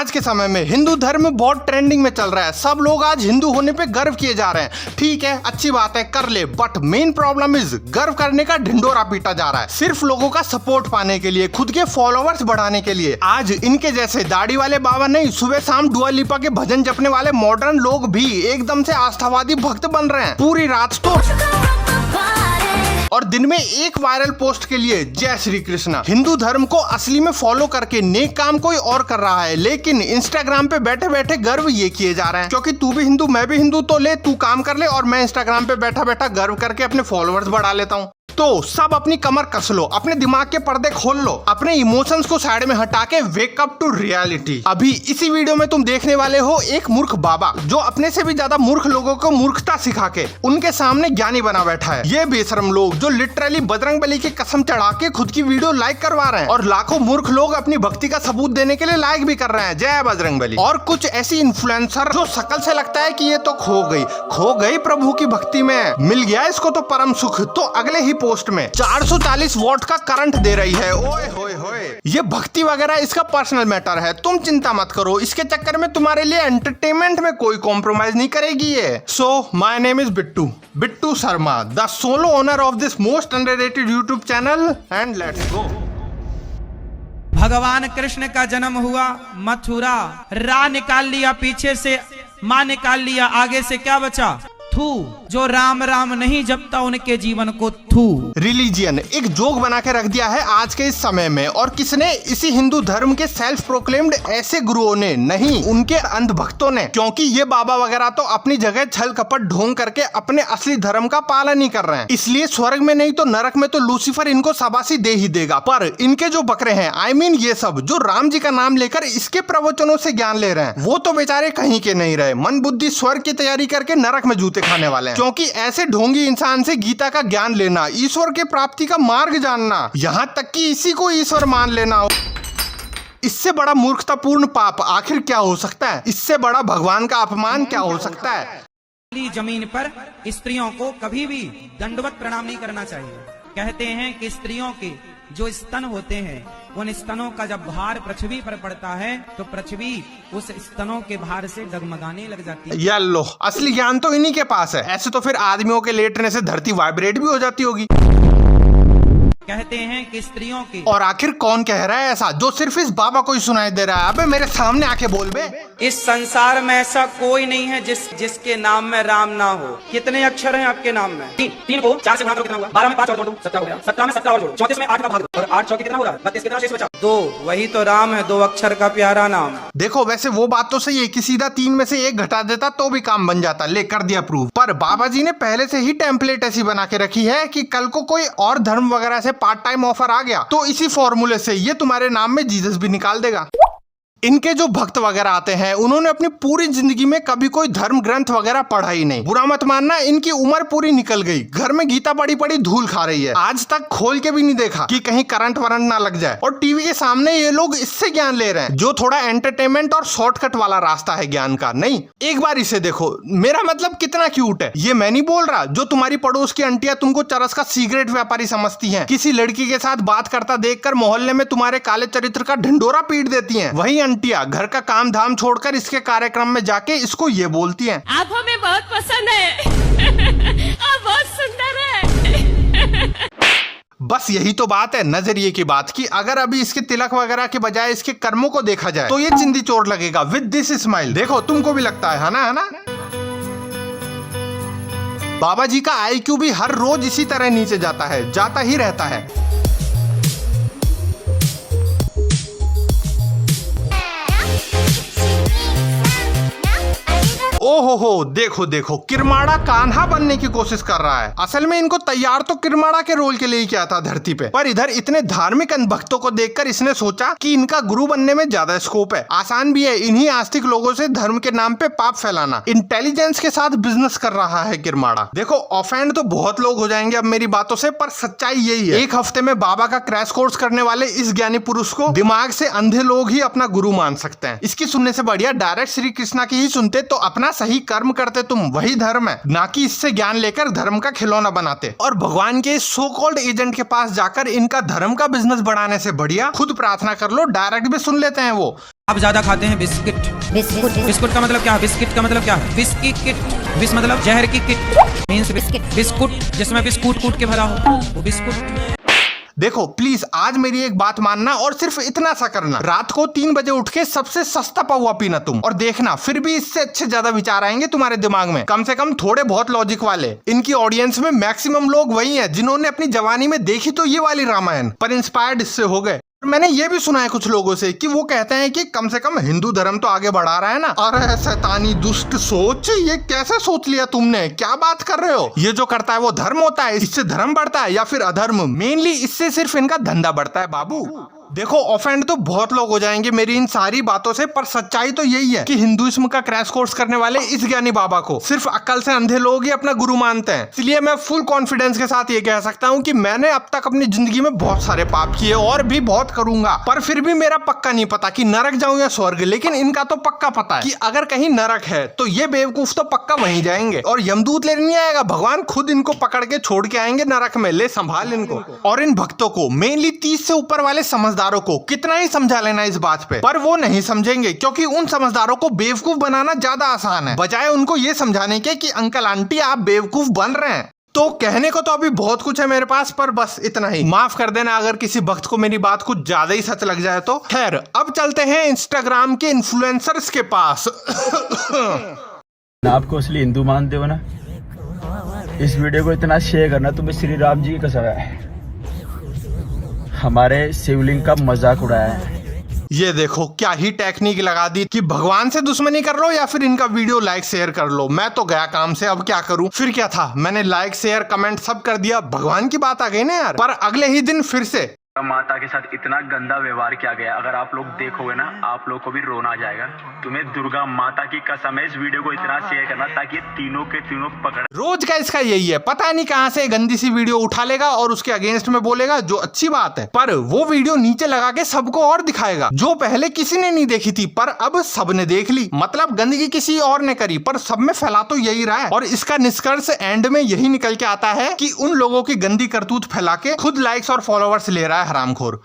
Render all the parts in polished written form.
आज के समय में हिंदू धर्म बहुत ट्रेंडिंग में चल रहा है। सब लोग आज हिंदू होने पे गर्व किए जा रहे हैं। ठीक है, अच्छी बात है, कर ले, बट मेन प्रॉब्लम इज गर्व करने का ढिंडोरा पीटा जा रहा है सिर्फ लोगों का सपोर्ट पाने के लिए, खुद के फॉलोअर्स बढ़ाने के लिए। आज इनके जैसे दाढ़ी वाले बाबा नहीं, सुबह शाम दुआ लिपा के भजन जपने वाले मॉडर्न लोग भी एकदम से आस्थावादी भक्त बन रहे हैं। पूरी रात तो और दिन में एक वायरल पोस्ट के लिए जय श्री कृष्णा। हिंदू धर्म को असली में फॉलो करके नेक काम कोई और कर रहा है, लेकिन इंस्टाग्राम पे बैठे बैठे गर्व ये किए जा रहे हैं क्योंकि तू भी हिंदू मैं भी हिंदू, तो ले तू काम कर ले और मैं इंस्टाग्राम पे बैठा बैठा गर्व करके अपने फॉलोअर्स बढ़ा लेता हूँ। तो सब अपनी कमर कस लो, अपने दिमाग के पर्दे खोल लो, अपने इमोशंस को साइड में हटा के वेक अप टू रियलिटी। अभी इसी वीडियो में तुम देखने वाले हो एक मूर्ख बाबा जो अपने से भी ज्यादा मूर्ख लोगों को मूर्खता सिखा के उनके सामने ज्ञानी बना बैठा है। ये बेशरम लोग जो लिटरली बजरंगबली की कसम चढ़ा के खुद की वीडियो लाइक करवा रहे हैं और लाखों मूर्ख लोग अपनी भक्ति का सबूत देने के लिए लाइक भी कर रहे हैं, जय बजरंगबली। और कुछ ऐसी इन्फ्लुएंसर जो शकल से लगता है कि ये तो खो गई प्रभु की भक्ति में, मिल गया इसको तो परम सुख, तो अगले ही पोस्ट में 440 वोल्ट का करंट दे रही है। ओए होए होए, ये भक्ति वगैरह इसका पर्सनल मैटर है, तुम चिंता मत करो, इसके चक्कर में तुम्हारे लिए एंटरटेनमेंट में कोई कॉम्प्रोमाइज नहीं करेगी ये। So my name is Bittu Sharma, the solo owner of this most underrated YouTube channel, and let's go. भगवान कृष्ण का जन्म हुआ मथुरा, रा निकाल लिया पीछे से, माँ निकाल लिया आगे से, क्या बचा? थू। जो राम राम नहीं जपता उनके जीवन को थू। रिलीजियन एक जोक बना के रख दिया है आज के इस समय में, और किसने? इसी हिंदू धर्म के सेल्फ प्रोक्लेम्ड ऐसे गुरुओं ने, नहीं उनके अंध भक्तों ने, क्योंकि ये बाबा वगैरह तो अपनी जगह छल कपट ढोंग करके अपने असली धर्म का पालन ही कर रहे हैं, इसलिए स्वर्ग में नहीं तो नरक में तो लूसीफर इनको शाबाशी दे ही देगा। पर इनके जो बकरे हैं, आई मीन ये सब जो राम जी का नाम लेकर इसके प्रवचनों से ज्ञान ले रहे हैं, वो तो बेचारे कहीं के नहीं रहे, मन बुद्धि स्वर्ग की तैयारी करके नरक में जूते खाने वाले हैं। क्योंकि ऐसे ढोंगी इंसान से गीता का ज्ञान लेना, ईश्वर के प्राप्ति का मार्ग जानना, यहाँ तक कि इसी को ईश्वर मान लेना, इससे बड़ा मूर्खतापूर्ण पाप आखिर क्या हो सकता है? इससे बड़ा भगवान का अपमान क्या हो सकता है? जमीन पर स्त्रियों को कभी भी दंडवत प्रणाम नहीं करना चाहिए। कहते हैं कि स्त्रियों के जो स्तन होते हैं, उन स्तनों का जब भार पृथ्वी पर पड़ता है तो पृथ्वी उस स्तनों के भार से डगमगाने लग जाती है। येलो असली ज्ञान तो इन्हीं के पास है, ऐसे तो फिर आदमियों के लेटने से धरती वाइब्रेट भी हो जाती होगी। कहते हैं कि स्त्रियों के, और आखिर कौन कह रहा है ऐसा जो सिर्फ इस बाबा को ही सुनाई दे रहा है? अबे मेरे सामने आके बोल बे। इस संसार में ऐसा कोई नहीं है जिसके नाम में राम ना हो। कितने अक्षर हैं आपके नाम में? तीन को 4 से गुणा करो कितना हुआ? 12 में 5 और जोड़ दो 17 हो गया। 17 में 17 और जोड़ो, 34 में 8 का भाग दो और 8 चौके कितना हो रहा है? 32, कितना शेष बचा? 2। वही तो राम है, 2 अक्षर का प्यारा नाम। देखो वैसे वो बात तो सही है कि सीधा 3 में से 1 घटा देता तो भी काम बन जाता, ले कर दिया प्रूव। पर बाबा जी ने पहले से ही टेम्पलेट ऐसी बना के रखी है कि कल को कोई और धर्म वगैरह से पार्ट टाइम ऑफर आ गया तो इसी फॉर्मूले से ये तुम्हारे नाम में जीसस भी निकाल देगा। इनके जो भक्त वगैरह आते हैं उन्होंने अपनी पूरी जिंदगी में कभी कोई धर्म ग्रंथ वगैरह पढ़ा ही नहीं। बुरा मत मानना, इनकी उम्र पूरी निकल गई, घर में गीता पड़ी पड़ी धूल खा रही है, आज तक खोल के भी नहीं देखा कि कहीं करंट वरंट ना लग जाए। और टीवी के सामने ये लोग इससे ज्ञान ले रहे हैं जो थोड़ा एंटरटेनमेंट और शॉर्टकट वाला रास्ता है ज्ञान का। नहीं, एक बार इसे देखो, मेरा मतलब कितना क्यूट है। ये मैं नहीं बोल रहा, जो तुम्हारी पड़ोस की आंटियां तुमको चरस का सिगरेट व्यापारी समझती हैं, किसी लड़की के साथ बात करता देखकर मोहल्ले में तुम्हारे काले चरित्र का ढिंडोरा पीट देती हैं, वही आंटियां घर का काम धाम छोड़कर इसके कार्यक्रम में जाके इसको ये बोलती हैं, आप हमें बहुत पसंद है, आप बहुत सुंदर है। बस यही तो बात है, नजरिए की बात, कि अगर अभी इसके तिलक वगैरह के बजाय इसके कर्मों को देखा जाए तो ये चिंदी चोर लगेगा विद दिस स्माइल। देखो तुमको भी लगता है ना? बाबा जी का IQ भी हर रोज इसी तरह नीचे जाता है, जाता ही रहता है। ओहो हो, देखो देखो, किरमाड़ा कान्हा बनने की कोशिश कर रहा है। असल में इनको तैयार तो किरमाड़ा के रोल के लिए ही किया था धरती पे, पर इधर इतने धार्मिक भक्तों को देखकर इसने सोचा कि इनका गुरु बनने में ज्यादा स्कोप है, आसान भी है इन्हीं आस्तिक लोगों से धर्म के नाम पे पाप फैलाना। इंटेलिजेंस के साथ बिजनेस कर रहा है किरमाड़ा। देखो ऑफेंड तो बहुत लोग हो जाएंगे अब मेरी बातों से, पर सच्चाई यही है, एक हफ्ते में बाबा का क्रैश कोर्स करने वाले इस ज्ञानी पुरुष को दिमाग से अंधे लोग ही अपना गुरु मान सकते हैं। इसकी सुनने से बढ़िया डायरेक्ट श्री कृष्णा की ही सुनते तो अपना सही कर्म करते, तुम वही धर्म है, ना कि इससे ज्ञान लेकर धर्म का खिलौना बनाते। और भगवान के सो कॉल्ड एजेंट के पास जाकर इनका धर्म का बिजनेस बढ़ाने से बढ़िया खुद प्रार्थना कर लो, डायरेक्ट भी सुन लेते हैं वो। आप ज्यादा खाते हैं बिस्किट। बिस्कुट का मतलब क्या है? बिस्किट का मतलब क्या है? बिस्की किट। बिस मतलब जहर की किट मीन्स बिस्कुट, जिसमें बिस्कुट कूट के भरा हो वो बिस्कुट। देखो प्लीज आज मेरी एक बात मानना और सिर्फ इतना सा करना, रात को 3 बजे उठ के सबसे सस्ता पौवा पीना तुम, और देखना फिर भी इससे अच्छे ज्यादा विचार आएंगे तुम्हारे दिमाग में, कम से कम थोड़े बहुत लॉजिक वाले। इनकी ऑडियंस में मैक्सिमम लोग वही हैं जिन्होंने अपनी जवानी में देखी तो ये वाली रामायण, पर इंस्पायर्ड इससे हो गए। मैंने ये भी सुना है कुछ लोगों से कि वो कहते हैं कि कम से कम हिंदू धर्म तो आगे बढ़ा रहा है ना। अरे शैतानी दुष्ट सोच, ये कैसे सोच लिया तुमने? क्या बात कर रहे हो? ये जो करता है वो धर्म होता है? इससे धर्म बढ़ता है या फिर अधर्म? मेनली इससे सिर्फ इनका धंधा बढ़ता है बाबू। देखो ऑफेंड तो बहुत लोग हो जाएंगे मेरी इन सारी बातों से, पर सच्चाई तो यही है कि हिंदुइज्म का क्रैश कोर्स करने वाले इस ज्ञानी बाबा को सिर्फ अक्ल से अंधे लोग ही अपना गुरु मानते हैं। इसलिए मैं फुल कॉन्फिडेंस के साथ ये कह सकता हूँ कि मैंने अब तक अपनी जिंदगी में बहुत सारे पाप किए और भी बहुत करूंगा, पर फिर भी मेरा पक्का नहीं पता कि नरक जाऊं या स्वर्ग। लेकिन इनका तो पक्का पता है कि अगर कहीं नरक है तो ये बेवकूफ तो पक्का वहीं जाएंगे और यमदूत लेने नहीं आएगा, भगवान खुद इनको पकड़ के छोड़ के आएंगे नरक में। ले संभाल इनको। और इन भक्तों को, मेनली 30 से ऊपर वाले समझदारों को कितना ही समझा लेना इस बात पे, पर वो नहीं समझेंगे क्योंकि उन समझदारों को बेवकूफ बनाना ज्यादा आसान है, बजाय उनको ये समझाने के कि अंकल आंटी आप बेवकूफ बन रहे हैं। तो कहने को तो अभी बहुत कुछ है मेरे पास, पर बस इतना ही। माफ कर देना अगर किसी भक्त को मेरी बात कुछ ज्यादा ही सच लग जाए तो। खैर अब चलते हैं इंस्टाग्राम के इन्फ्लुएंसर्स के पास। आपको असली हिंदू मानते हो ना, इस वीडियो को इतना शेयर करना, तुम्हें श्री राम जी की कसम है, हमारे शिवलिंग का मजाक उड़ाया है। ये देखो क्या ही टेक्निक लगा दी कि भगवान से दुश्मनी कर लो या फिर इनका वीडियो लाइक शेयर कर लो। मैं तो गया काम से, अब क्या करूं? फिर क्या था, मैंने लाइक शेयर कमेंट सब कर दिया, भगवान की बात आ गई ना यार। पर अगले ही दिन फिर से माता के साथ इतना गंदा व्यवहार किया गया, अगर आप लोग देखोगे ना आप लोग को भी रोना आ जाएगा। तुम्हें दुर्गा माता की कसम है, इस वीडियो को इतना शेयर करना ताकि तीनों के तीनों पकड़। रोज का इसका यही है, पता नहीं कहां से गंदी सी वीडियो उठा लेगा और उसके अगेंस्ट में बोलेगा, जो अच्छी बात है, पर वो वीडियो नीचे लगा के सबको और दिखाएगा जो पहले किसी ने नहीं देखी थी पर अब सबने देख ली। मतलब गंदगी किसी और ने करी पर सब में फैला तो यही रहा है। और इसका निष्कर्ष एंड में यही निकल के आता है कि उन लोगों की गंदी करतूत फैला के खुद लाइक्स और फॉलोवर्स ले रहा है हरामखोर।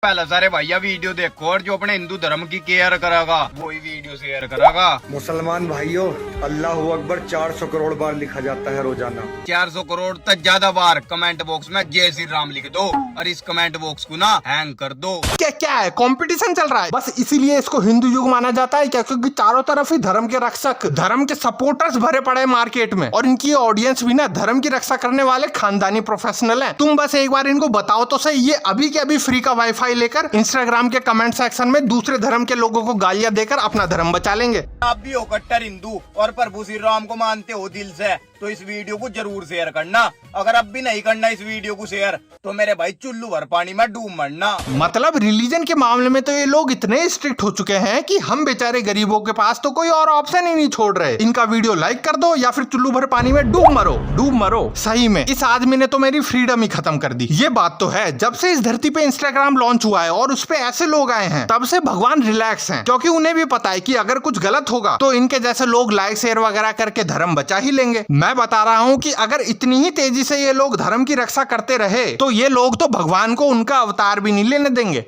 पहले सारे भैया वीडियो देखो और जो अपने हिंदू धर्म की केयर करेगा वही वीडियो शेयर करेगा। मुसलमान भाइयों, अल्लाह अकबर 400 करोड़ बार लिखा जाता है रोजाना। 400 करोड़ तक ज्यादा बार कमेंट बॉक्स में जय श्री राम लिख दो और इस कमेंट बॉक्स को ना हैंग कर दो। क्या है, कंपटीशन चल रहा है बस, इसीलिए इसको हिंदू युग माना जाता है क्या? क्योंकि चारों तरफ ही धर्म के रक्षक, धर्म के सपोर्टर्स भरे पड़े मार्केट में, और इनकी ऑडियंस भी ना धर्म की रक्षा करने वाले खानदानी प्रोफेशनल है। तुम बस एक बार इनको बताओ तो सही, ये अभी के अभी फ्री का वाईफाई लेकर इंस्टाग्राम के कमेंट सेक्शन में दूसरे धर्म के लोगों को गालियां देकर अपना धर्म बचा लेंगे। आप भी हो कट्टर हिंदू और प्रभु श्री राम को मानते हो दिल से तो इस वीडियो को जरूर शेयर करना। अगर अब भी नहीं करना इस वीडियो को शेयर तो मेरे भाई चुल्लू भर पानी में डूब मरना। मतलब रिलीजन के मामले में तो ये लोग इतने स्ट्रिक्ट हो चुके हैं कि हम बेचारे गरीबों के पास तो कोई और ऑप्शन ही नहीं छोड़ रहे। इनका वीडियो लाइक कर दो या फिर चुल्लू भर पानी में डूब मरो, डूब मरो। सही में इस आदमी ने तो मेरी फ्रीडम ही खत्म कर दी। ये बात तो है, जब से इस धरती पे इंस्टाग्राम लॉन्च हुआ है और उस पे ऐसे लोग आए हैं तब से भगवान रिलैक्स हैं, क्योंकि उन्हें भी पता है कि अगर कुछ गलत होगा तो इनके जैसे लोग लाइक शेयर वगैरह करके धर्म बचा ही लेंगे। मैं बता रहा हूँ कि अगर इतनी ही तेजी से ये लोग धर्म की रक्षा करते रहे तो ये लोग तो भगवान को उनका अवतार भी नहीं लेने देंगे।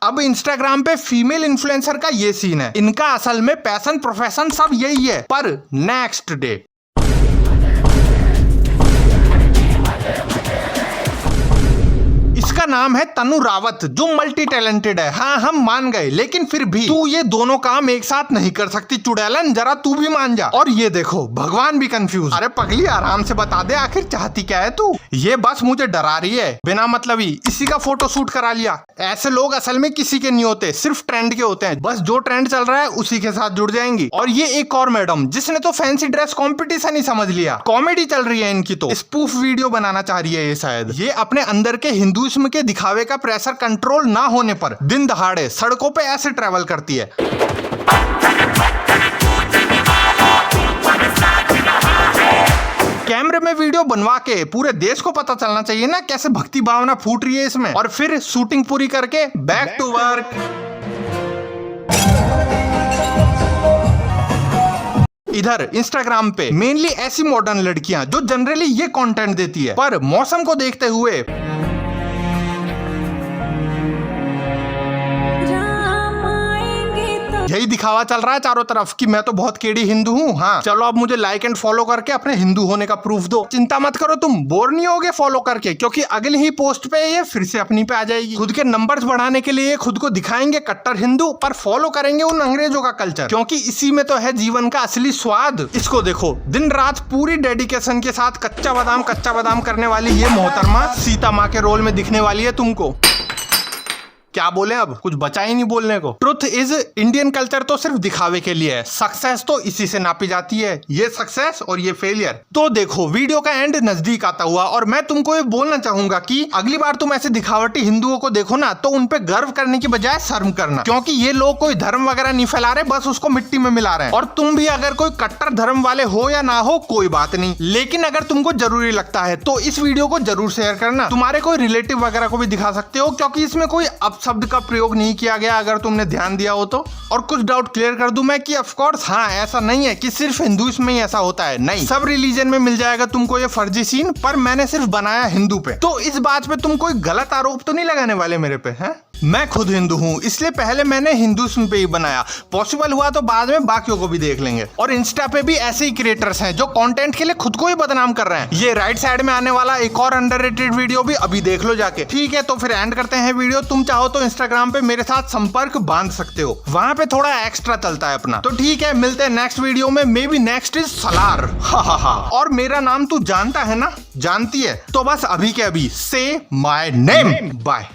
अब इंस्टाग्राम पे फीमेल इन्फ्लुएंसर का ये सीन है, इनका असल में पैशन प्रोफेशन सब यही है। पर नेक्स्ट डे इसका नाम है तनु रावत, जो मल्टी टैलेंटेड है। हाँ हम मान गए, लेकिन फिर भी तू ये दोनों काम एक साथ नहीं कर सकती चुड़ैलन, जरा तू भी मान जा। और ये देखो भगवान भी कंफ्यूज। अरे पगली आराम से बता दे आखिर चाहती क्या है तू? ये बस मुझे डरा रही है बिना मतलब ही, इसी का फोटो शूट करा लिया। ऐसे लोग असल में किसी के नहीं होते, सिर्फ ट्रेंड के होते हैं। बस जो ट्रेंड चल रहा है उसी के साथ जुड़ जाएंगी। और ये एक और मैडम जिसने तो फैंसी ड्रेस कॉम्पिटिशन ही समझ लिया। कॉमेडी चल रही है इनकी, तो स्पूफ वीडियो बनाना चाह रही है ये शायद। ये अपने अंदर के हिंदुइज्म के दिखावे का प्रेशर कंट्रोल ना होने पर दिन दहाड़े सड़कों पे ऐसे ट्रैवल करती है। कैमरे में वीडियो बनवा के पूरे देश को पता चलना चाहिए ना कैसे भक्ति भावना फूट रही है इसमें। और फिर शूटिंग पूरी करके बैक टू वर्क। इधर इंस्टाग्राम पे मेनली ऐसी मॉडर्न लड़कियां जो जनरली ये कंटेंट देती है, पर मौसम को देखते हुए राम आएंगे यही दिखावा चल रहा है चारों तरफ कि मैं तो बहुत केड़ी हिंदू हूँ। हाँ चलो अब मुझे लाइक एंड फॉलो करके अपने हिंदू होने का प्रूफ दो। चिंता मत करो, तुम बोर नहीं होगे फॉलो करके, क्योंकि अगली ही पोस्ट पे ये फिर से अपनी पे आ जाएगी। खुद के नंबर्स बढ़ाने के लिए खुद को दिखाएंगे कट्टर हिंदू, पर फॉलो करेंगे उन अंग्रेजों का कल्चर, क्योंकि इसी में तो है जीवन का असली स्वाद। इसको देखो, दिन रात पूरी डेडिकेशन के साथ कच्चा बादाम करने वाली ये मोहतरमा सीता माँ के रोल में दिखने वाली है तुमको। क्या बोले, अब कुछ बचा ही नहीं बोलने को। ट्रुथ इज इंडियन कल्चर तो सिर्फ दिखावे के लिए है, सक्सेस तो इसी से नापी जाती है, ये सक्सेस और ये फेलियर। तो देखो वीडियो का एंड नजदीक आता हुआ और मैं तुमको ये बोलना चाहूंगा कि अगली बार तुम ऐसे दिखावटी हिंदुओं को देखो ना तो उन पे गर्व करने की बजाय शर्म करना, क्योंकि ये लोग कोई धर्म वगैरह नहीं फैला रहे, बस उसको मिट्टी में मिला रहे हैं। और तुम भी अगर कोई कट्टर धर्म वाले हो या ना हो कोई बात नहीं, लेकिन अगर तुमको जरूरी लगता है तो इस वीडियो को जरूर शेयर करना। तुम्हारे कोई रिलेटिव वगैरह को भी दिखा सकते हो, क्योंकि इसमें कोई शब्द का प्रयोग नहीं किया गया अगर तुमने ध्यान दिया हो तो। और कुछ डाउट क्लियर कर दूं मैं कि ऑफ कोर्स हाँ ऐसा नहीं है कि सिर्फ हिंदुइज्म में ही ऐसा होता है, नहीं, सब रिलीजन में मिल जाएगा तुमको ये फर्जी सीन, पर मैंने सिर्फ बनाया हिंदू पे। तो इस बात पे तुम कोई गलत आरोप तो नहीं लगाने वाले मेरे पे, हैं? मैं खुद हिंदू हूँ, इसलिए पहले मैंने हिंदुइज्म पे ही बनाया, पॉसिबल हुआ तो बाद में बाकियों को भी देख लेंगे। और इंस्टा पे भी ऐसे ही क्रिएटर्स हैं जो कंटेंट के लिए खुद को ही बदनाम कर रहे हैं। ये राइट साइड में आने वाला एक और अंडररेटेड वीडियो भी अभी देख लो जाके। ठीक है तो फिर एंड करते हैं वीडियो। तुम चाहो तो इंस्टाग्राम पे मेरे साथ संपर्क बांध सकते हो, वहां पे थोड़ा एक्स्ट्रा चलता है अपना। तो ठीक है, मिलते हैं नेक्स्ट वीडियो में। May be next is Salaar. हा। और मेरा नाम तू जानता है ना, जानती है, तो बस अभी के अभी से माय नेम। बाय।